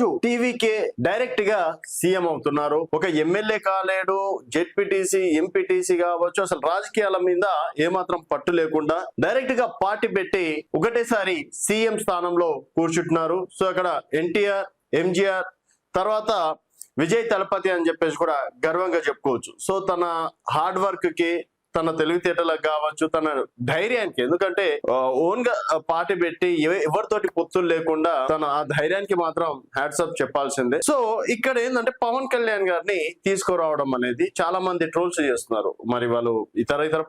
రోజు TVK direct గా CM అవుతున్నారు. ఒక ఎమ్మెల్యే కాలేడు, జెడ్పీటీసీ, ఎంపీటీసీ కావచ్చు, అసలు రాజకీయాల మీద ఏమాత్రం పట్టు లేకుండా డైరెక్ట్ గా పార్టీ పెట్టి ఒకటేసారి సీఎం స్థానంలో కూర్చుంటున్నారు. సో అక్కడ ఎన్టీఆర్, ఎంజీఆర్ తర్వాత విజయ్ తలపతి అని చెప్పేసి కూడా గర్వంగా చెప్పుకోవచ్చు. సో తన హార్డ్ వర్క్ కి, తన తెలివితేటలకు కావచ్చు, తన ధైర్యానికి, ఎందుకంటే ఓన్ గా పార్టీ పెట్టి ఎవరితోటి పొత్తులు లేకుండా తన ఆ ధైర్యానికి మాత్రం హ్యాట్సప్ చెప్పాల్సిందే. సో ఇక్కడ ఏంటంటే పవన్ కళ్యాణ్ గారిని తీసుకురావడం అనేది చాలా మంది ట్రోల్స్ చేస్తున్నారు. మరి వాళ్ళు ఇతర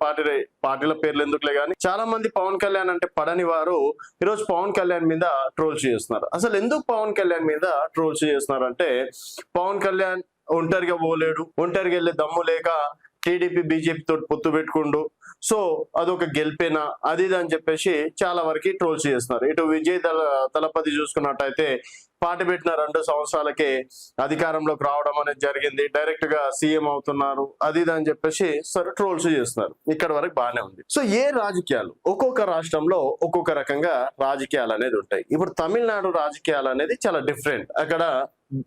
పార్టీల పేర్లు ఎందుకులే గానీ చాలా మంది పవన్ కళ్యాణ్ అంటే పడని వారు ఈరోజు పవన్ కళ్యాణ్ మీద ట్రోల్స్ చేస్తున్నారు. అసలు ఎందుకు పవన్ కళ్యాణ్ మీద ట్రోల్స్ చేస్తున్నారు అంటే, పవన్ కళ్యాణ్ ఒంటరిగా పోలేడు, ఒంటరిగా వెళ్ళే దమ్ము లేక టీడీపీ బీజేపీ తోటి పొత్తు పెట్టుకుండు, సో అదొక గెలిపేనా అది అని చెప్పేసి చాలా వరకు ట్రోల్స్ చేస్తున్నారు. ఇటు విజయ్ తలపతి చూసుకున్నట్టయితే పార్టీ పెట్టిన 2 సంవత్సరాలకే అధికారంలోకి రావడం అనేది జరిగింది, డైరెక్ట్ గా సీఎం అవుతున్నారు, అది అని చెప్పేసి సరే ట్రోల్స్ చేస్తున్నారు. ఇక్కడ వరకు బాగానే ఉంది. సో ఏ రాజకీయాలు ఒక్కొక్క రాష్ట్రంలో ఒక్కొక్క రకంగా రాజకీయాలు అనేది ఉంటాయి. ఇప్పుడు తమిళనాడు రాజకీయాలు అనేది చాలా డిఫరెంట్. అక్కడ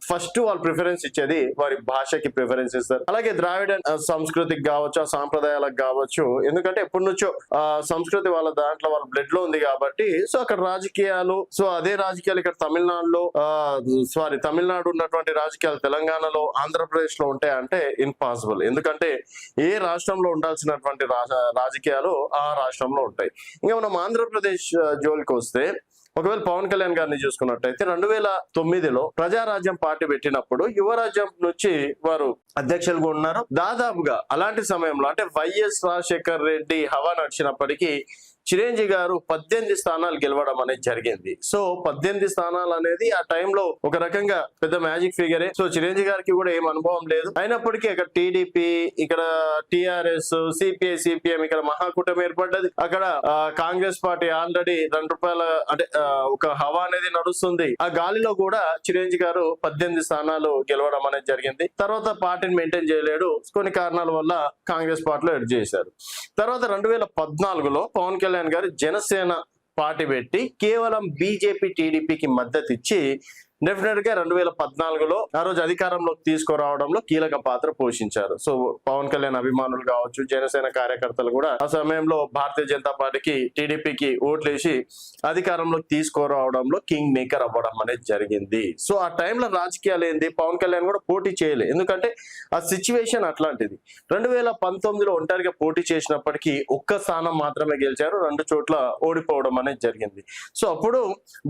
ఫస్ట్ వాళ్ళు ప్రిఫరెన్స్ ఇచ్చేది వారి భాషకి ప్రిఫరెన్స్ ఇస్తారు. అలాగే ద్రావిడ సంస్కృతికి కావచ్చు, ఆ సాంప్రదాయాలకు కావచ్చు, ఎందుకంటే ఎప్పటి నుంచో సంస్కృతి వాళ్ళ దాంట్లో వాళ్ళ బ్లడ్ లో ఉంది కాబట్టి సో అక్కడ రాజకీయాలు, సో అదే రాజకీయాలు ఇక్కడ తమిళనాడులో తమిళనాడు ఉన్నటువంటి రాజకీయాలు తెలంగాణలో, ఆంధ్రప్రదేశ్ లో ఉంటాయంటే ఇంపాసిబుల్. ఎందుకంటే ఏ రాష్ట్రంలో ఉండాల్సినటువంటి రాజకీయాలు ఆ రాష్ట్రంలో ఉంటాయి. ఇంకా మనం ఆంధ్రప్రదేశ్ జోలికి వస్తే, ఒకవేళ పవన్ కళ్యాణ్ గారిని చూసుకున్నట్టయితే 2009లో ప్రజారాజ్యం పార్టీ పెట్టినప్పుడు యువరాజ్యం నుంచి వారు అధ్యక్షులుగా ఉన్నారు. దాదాపుగా అలాంటి సమయంలో అంటే వైఎస్ రాజశేఖర్ రెడ్డి హవా నడిచినప్పటికీ చిరంజీవి గారు 18 స్థానాలు గెలవడం అనేది జరిగింది. సో 18 స్థానాలు అనేది ఆ టైంలో ఒక రకంగా పెద్ద మ్యాజిక్ ఫిగరే. సో చిరంజీవి గారికి కూడా ఏం అనుభవం లేదు, అయినప్పటికీ అక్కడ టీడీపీ, ఇక్కడ టిఆర్ఎస్, సిపిఐ, సిపిఎం, ఇక్కడ మహాకూటమి ఏర్పడ్డది. అక్కడ కాంగ్రెస్ పార్టీ ఆల్రెడీ ₹2 అంటే ఒక హవా అనేది నడుస్తుంది. ఆ గాలిలో కూడా చిరంజీవి గారు 18 స్థానాలు గెలవడం అనేది జరిగింది. తర్వాత పార్టీని మెయింటైన్ చేయలేడు, కొన్ని కారణాల వల్ల కాంగ్రెస్ పార్టీలో ఎడ్ చేశారు. తర్వాత 2014లో పవన్ కళ్యాణ్ గారు జనసేన పార్టీ పెట్టి కేవలం బీజేపీ, టీడీపీకి మద్దతు ఇచ్చి డెఫినెట్ గా 2014లో ఆ రోజు అధికారంలోకి తీసుకురావడంలో కీలక పాత్ర పోషించారు. సో పవన్ కళ్యాణ్ అభిమానులు కావచ్చు, జనసేన కార్యకర్తలు కూడా ఆ సమయంలో భారతీయ జనతా పార్టీకి, టీడీపీకి ఓట్లేసి అధికారంలోకి తీసుకురావడంలో కింగ్ మేకర్ అవ్వడం అనేది జరిగింది. సో ఆ టైంలో రాజకీయాలు ఏంది, పవన్ కళ్యాణ్ కూడా పోటీ చేయలేదు, ఎందుకంటే ఆ సిచ్యువేషన్ అట్లాంటిది. 2019లో ఒంటరిగా పోటీ చేసినప్పటికీ ఒక్క స్థానం మాత్రమే గెలిచారు, 2 చోట్ల ఓడిపోవడం అనేది జరిగింది. సో అప్పుడు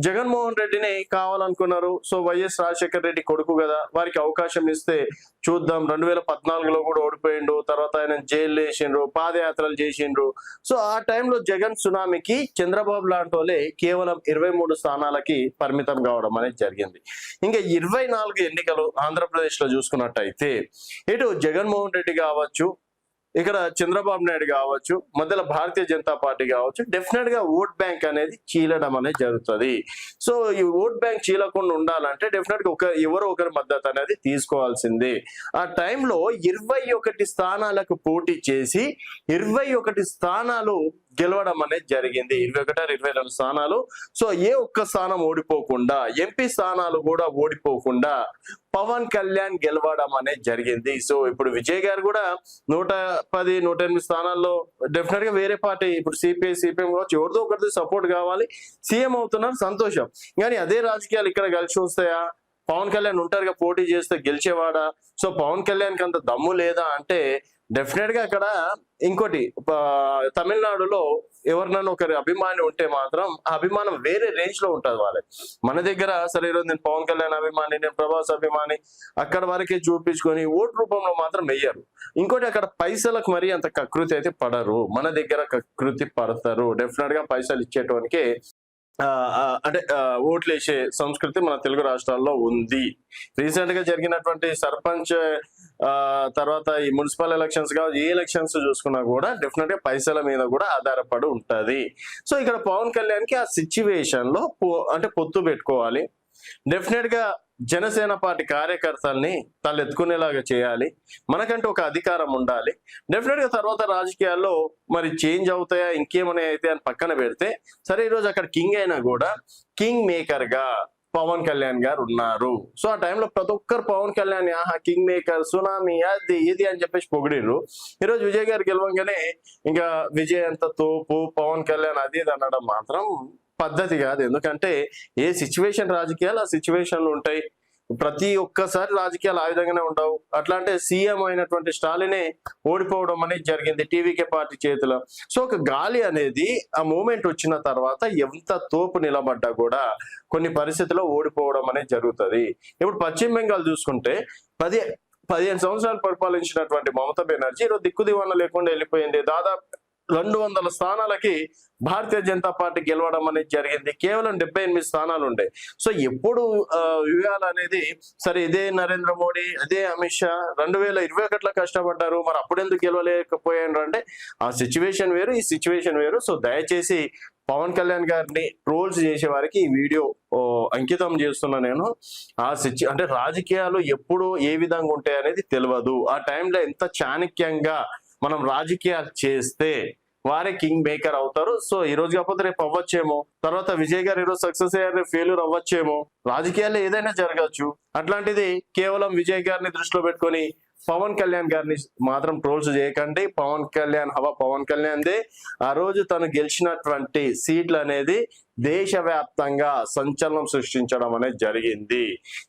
జగన్మోహన్ రెడ్డిని కావాలనుకున్నారు. సో వైఎస్ రాజశేఖర్ రెడ్డి కొడుకు కదా, వారికి అవకాశం ఇస్తే చూద్దాం. 2014లో కూడా ఓడిపోయిండు, తర్వాత ఆయన జైలు వేసిండ్రు, పాదయాత్రలు చేసిండ్రు. సో ఆ టైంలో జగన్ సునామీకి చంద్రబాబు లాంటి వాళ్ళే కేవలం 23 స్థానాలకి పరిమితం కావడం అనేది జరిగింది. ఇంకా 24 ఎన్నికలు ఆంధ్రప్రదేశ్ లో చూసుకున్నట్టయితే ఇటు జగన్మోహన్ రెడ్డి కావచ్చు, ఇక్కడ చంద్రబాబు నాయుడు కావచ్చు, మధ్యలో భారతీయ జనతా పార్టీ కావచ్చు, డెఫినెట్ గా ఓట్ బ్యాంక్ అనేది చీలడం అనేది జరుగుతుంది. సో ఈ ఓట్ బ్యాంక్ చీలకుండా ఉండాలంటే డెఫినెట్ గా ఎవరో ఒకరి మద్దతు అనేది తీసుకోవాల్సిందే. ఆ టైంలో 21 స్థానాలకు పోటీ చేసి 21 స్థానాలు గెలవడం అనేది జరిగింది. 21 22 స్థానాలు. సో ఏ ఒక్క స్థానం ఓడిపోకుండా, ఎంపీ స్థానాలు కూడా ఓడిపోకుండా పవన్ కళ్యాణ్ గెలవడం అనేది జరిగింది. సో ఇప్పుడు విజయ్ గారు కూడా 110 108 స్థానాల్లో డెఫినెట్ గా వేరే పార్టీ, ఇప్పుడు సిపిఐ, సిపిఎం కావచ్చు, ఎవరిదో ఒకరితో సపోర్ట్ కావాలి, సీఎం అవుతున్నారు, సంతోషం. కానీ అదే రాజకీయాలు ఇక్కడ కలిసి వస్తాయా? పవన్ కళ్యాణ్ ఒంటరిగా పోటీ చేస్తే గెలిచేవాడా? సో పవన్ కళ్యాణ్కి అంత దమ్ము లేదా అంటే డెఫినెట్ గా అక్కడ ఇంకోటి, తమిళనాడులో ఎవరినైనా ఒకరి అభిమాని ఉంటే మాత్రం ఆ అభిమానం వేరే రేంజ్ లో ఉంటది వాళ్ళకి. మన దగ్గర సరే ఈరోజు నేను పవన్ కళ్యాణ్ అభిమాని, నేను ప్రభాస్ అభిమాని, అక్కడ వరకే చూపించుకొని ఓటు రూపంలో మాత్రం వెయ్యరు. ఇంకోటి అక్కడ పైసలకు మరీ అంత కకృతి అయితే పడరు, మన దగ్గర కకృతి పడతారు. డెఫినెట్ గా పైసలు ఇచ్చేటోనికి అంటే ఓట్లు వేసే సంస్కృతి మన తెలుగు రాష్ట్రాల్లో ఉంది. రీసెంట్ గా జరిగినటువంటి సర్పంచ్ తర్వాత ఈ మున్సిపల్ ఎలక్షన్స్ కావచ్చు, ఏ ఎలక్షన్స్ చూసుకున్నా కూడా డెఫినెట్ గా పైసల మీద కూడా ఆధారపడి ఉంటది. సో ఇక్కడ పవన్ కళ్యాణ్ కి ఆ సిచ్యువేషన్ లో అంటే పొత్తు పెట్టుకోవాలి, డెఫినెట్ గా జనసేన పార్టీ కార్యకర్తల్ని తలెత్తుకునేలాగా చేయాలి, మనకంటూ ఒక అధికారం ఉండాలి. డెఫినెట్ గా తర్వాత రాజకీయాల్లో మరి చేంజ్ అవుతాయా, ఇంకేమైనా అయితే అని పక్కన పెడితే, సరే ఈరోజు అక్కడ కింగ్ అయినా కూడా కింగ్ మేకర్ గా పవన్ కళ్యాణ్ గారు ఉన్నారు. సో ఆ టైంలో ప్రతి ఒక్కరు పవన్ కళ్యాణ్ ఆహా కింగ్ మేకర్, సునామీ, అది ఇది అని చెప్పేసి పొగిడిర్రు. ఈరోజు విజయ్ గారు గెలవంగానే ఇంకా విజయ్ అంత తోపు, పవన్ కళ్యాణ్ అది ఇది అనడం మాత్రం పద్ధతి కాదు. ఎందుకంటే ఏ సిచ్యువేషన్ రాజకీయాలు ఆ సిచ్యువేషన్లు ఉంటాయి. ప్రతి ఒక్కసారి రాజకీయాలు ఆ విధంగానే ఉండవు. అట్లా అంటే సీఎం అయినటువంటి స్టాలినే ఓడిపోవడం అనేది జరిగింది టీవీకే పార్టీ చేతిలో. సో ఒక గాలి అనేది ఆ మూమెంట్ వచ్చిన తర్వాత ఎంత తోపు నిలబడ్డా కూడా కొన్ని పరిస్థితుల్లో ఓడిపోవడం అనేది జరుగుతుంది. ఇప్పుడు పశ్చిమ బెంగాల్ చూసుకుంటే 15 సంవత్సరాలు పరిపాలించినటువంటి మమతా బెనర్జీ ఈరోజు దిక్కుదివాన లేకుండా వెళ్ళిపోయింది. దాదాపు 200 స్థానాలకి భారతీయ జనతా పార్టీ గెలవడం అనేది జరిగింది. కేవలం 78 స్థానాలు ఉండే. సో ఎప్పుడు వ్యూహాలు అనేది సరే ఇదే నరేంద్ర మోడీ, అదే అమిత్ షా 2021లో కష్టపడ్డారు, మరి అప్పుడు ఎందుకు గెలవలేకపోయారు అంటే ఆ సిచ్యువేషన్ వేరు, ఈ సిచ్యువేషన్ వేరు. సో దయచేసి పవన్ కళ్యాణ్ గారిని ట్రోల్స్ చేసే వారికి ఈ వీడియో అంకితం చేస్తున్నా నేను. అంటే రాజకీయాలు ఎప్పుడు ఏ విధంగా ఉంటాయి అనేది తెలియదు. ఆ టైంలో ఎంత చాణక్యంగా మనం రాజకీయాలు చేస్తే వారే కింగ్ మేకర్ అవుతారు. సో ఈ రోజు కాకపోతే రేపు అవ్వచ్చేమో, తర్వాత విజయ్ గారు ఈరోజు సక్సెస్ అయ్యారు, ఫెయిల్యూర్ అవ్వచ్చేమో. రాజకీయాల్లో ఏదైనా జరగచ్చు. అట్లాంటిది కేవలం విజయ్ గారిని దృష్టిలో పెట్టుకొని పవన్ కళ్యాణ్ గారిని మాత్రం ట్రోల్స్ చేయకండి. పవన్ కళ్యాణ్ హవా పవన్ కళ్యాణ్దే. ఆ రోజు తను గెలిచినటువంటి సీట్లు అనేది దేశవ్యాప్తంగా సంచలనం సృష్టించడం అనేది జరిగింది.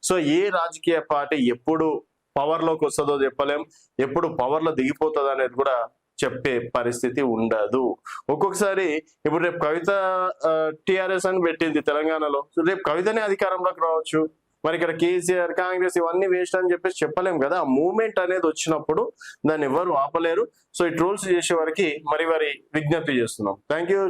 సో ఏ రాజకీయ పార్టీ ఎప్పుడు పవర్ లోకి వస్తుందో చెప్పలేం, ఎప్పుడు పవర్ లో దిగిపోతుంది అనేది కూడా చెప్పే పరిస్థితి ఉండదు. ఒక్కొక్కసారి ఇప్పుడు రేపు కవిత టిఆర్ఎస్ అని పెట్టింది తెలంగాణలో, రేపు కవితనే అధికారంలోకి రావచ్చు. మరి ఇక్కడ కేసీఆర్, కాంగ్రెస్ ఇవన్నీ వేస్ట్ అని చెప్పేసి చెప్పలేం కదా. ఆ మూమెంట్ అనేది వచ్చినప్పుడు దాన్ని ఎవరు ఆపలేరు. సో ఈ ట్రోల్స్ చేసే వారికి మరి విజ్ఞప్తి చేస్తున్నాం. Thank you.